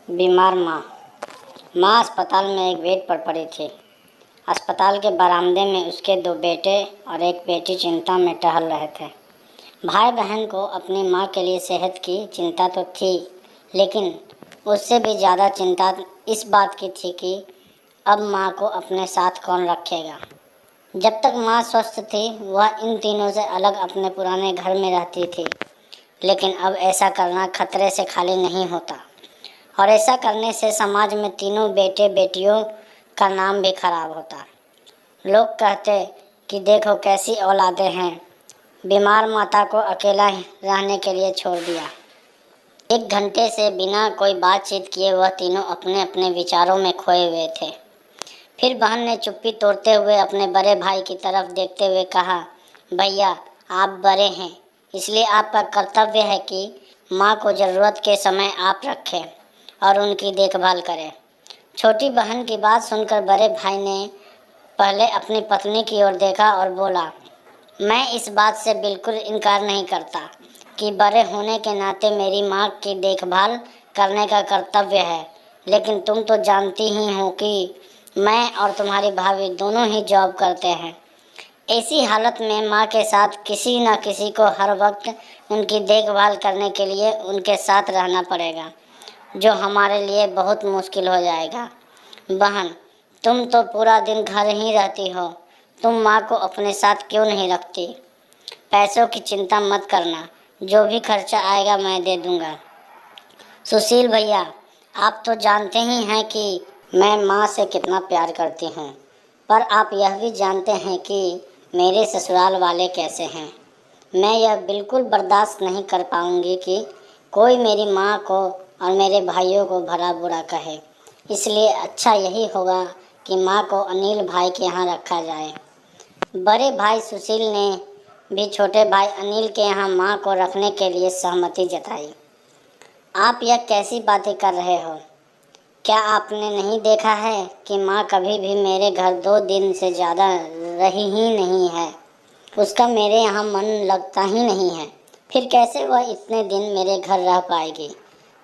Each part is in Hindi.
बीमार माँ। माँ अस्पताल में एक बेड पर पड़ी थी। अस्पताल के बरामदे में उसके 2 बेटे और एक बेटी चिंता में टहल रहे थे। भाई बहन को अपनी माँ के लिए सेहत की चिंता तो थी, लेकिन उससे भी ज़्यादा चिंता इस बात की थी कि अब माँ को अपने साथ कौन रखेगा। जब तक माँ स्वस्थ थी, वह इन तीनों से अलग अपने पुराने घर में रहती थी, लेकिन अब ऐसा करना खतरे से खाली नहीं होता, और ऐसा करने से समाज में तीनों बेटे बेटियों का नाम भी खराब होता। लोग कहते कि देखो कैसी औलादें हैं, बीमार माता को अकेला रहने के लिए छोड़ दिया। 1 घंटे से बिना कोई बातचीत किए वह तीनों अपने अपने विचारों में खोए हुए थे। फिर बहन ने चुप्पी तोड़ते हुए अपने बड़े भाई की तरफ देखते हुए कहा, भैया आप बड़े हैं, इसलिए आपका कर्तव्य है कि माँ को ज़रूरत के समय आप रखें और उनकी देखभाल करें। छोटी बहन की बात सुनकर बड़े भाई ने पहले अपनी पत्नी की ओर देखा और बोला, मैं इस बात से बिल्कुल इनकार नहीं करता कि बड़े होने के नाते मेरी माँ की देखभाल करने का कर्तव्य है, लेकिन तुम तो जानती ही हो कि मैं और तुम्हारी भाभी दोनों ही जॉब करते हैं। ऐसी हालत में माँ के साथ किसी न किसी को हर वक्त उनकी देखभाल करने के लिए उनके साथ रहना पड़ेगा, जो हमारे लिए बहुत मुश्किल हो जाएगा। बहन, तुम तो पूरा दिन घर ही रहती हो, तुम माँ को अपने साथ क्यों नहीं रखती? पैसों की चिंता मत करना, जो भी खर्चा आएगा मैं दे दूँगा। सुशील भैया, आप तो जानते ही हैं कि मैं माँ से कितना प्यार करती हूँ, पर आप यह भी जानते हैं कि मेरे ससुराल वाले कैसे हैं। मैं यह बिल्कुल बर्दाश्त नहीं कर पाऊँगी कि कोई मेरी माँ को और मेरे भाइयों को भला बुरा कहे। इसलिए अच्छा यही होगा कि माँ को अनिल भाई के यहाँ रखा जाए। बड़े भाई सुशील ने भी छोटे भाई अनिल के यहाँ माँ को रखने के लिए सहमति जताई। आप यह कैसी बातें कर रहे हो? क्या आपने नहीं देखा है कि माँ कभी भी मेरे घर 2 दिन से ज़्यादा रही ही नहीं है? उसका मेरे यहाँ मन लगता ही नहीं है, फिर कैसे वह इतने दिन मेरे घर रह पाएगी?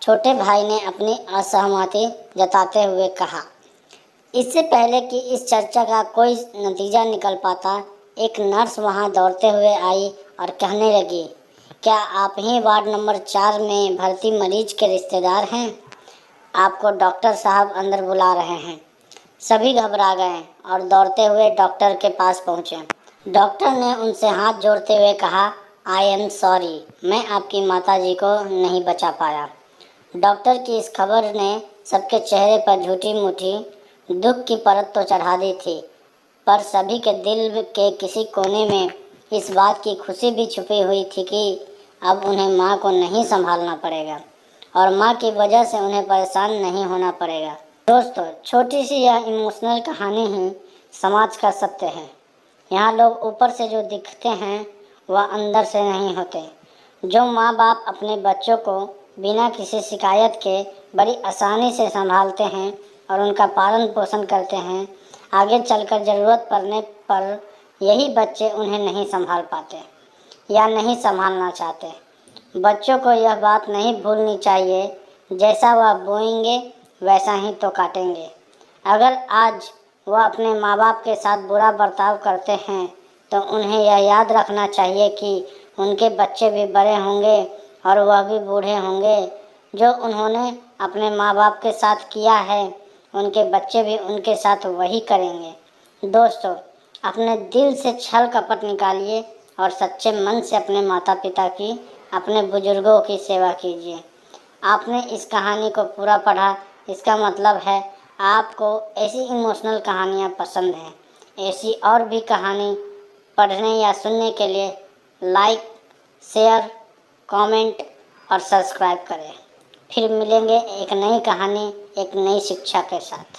छोटे भाई ने अपनी असहमति जताते हुए कहा। इससे पहले कि इस चर्चा का कोई नतीजा निकल पाता, एक नर्स वहाँ दौड़ते हुए आई और कहने लगी, क्या आप ही वार्ड नंबर 4 में भर्ती मरीज के रिश्तेदार हैं? आपको डॉक्टर साहब अंदर बुला रहे हैं। सभी घबरा गए और दौड़ते हुए डॉक्टर के पास पहुँचे। डॉक्टर ने उनसे हाथ जोड़ते हुए कहा, आई एम सॉरी, मैं आपकी माताजी को नहीं बचा पाया। डॉक्टर की इस खबर ने सबके चेहरे पर झूठी मूठी दुख की परत तो चढ़ा दी थी, पर सभी के दिल के किसी कोने में इस बात की खुशी भी छुपी हुई थी कि अब उन्हें माँ को नहीं संभालना पड़ेगा और माँ की वजह से उन्हें परेशान नहीं होना पड़ेगा। दोस्तों, छोटी सी यह इमोशनल कहानी ही समाज का सत्य है। यहाँ लोग ऊपर से जो दिखते हैं वह अंदर से नहीं होते। जो माँ बाप अपने बच्चों को बिना किसी शिकायत के बड़ी आसानी से संभालते हैं और उनका पालन पोषण करते हैं, आगे चलकर ज़रूरत पड़ने पर यही बच्चे उन्हें नहीं संभाल पाते या नहीं संभालना चाहते। बच्चों को यह बात नहीं भूलनी चाहिए, जैसा वह बोएंगे वैसा ही तो काटेंगे। अगर आज वह अपने माँ बाप के साथ बुरा बर्ताव करते हैं तो उन्हें यह याद रखना चाहिए कि उनके बच्चे भी बड़े होंगे और वह भी बूढ़े होंगे। जो उन्होंने अपने माँ बाप के साथ किया है, उनके बच्चे भी उनके साथ वही करेंगे। दोस्तों, अपने दिल से छल कपट निकालिए और सच्चे मन से अपने माता पिता की, अपने बुजुर्गों की सेवा कीजिए। आपने इस कहानी को पूरा पढ़ा, इसका मतलब है आपको ऐसी इमोशनल कहानियाँ पसंद हैं। ऐसी और भी कहानी पढ़ने या सुनने के लिए लाइक, शेयर, कमेंट और सब्सक्राइब करें। फिर मिलेंगे एक नई कहानी, एक नई शिक्षा के साथ।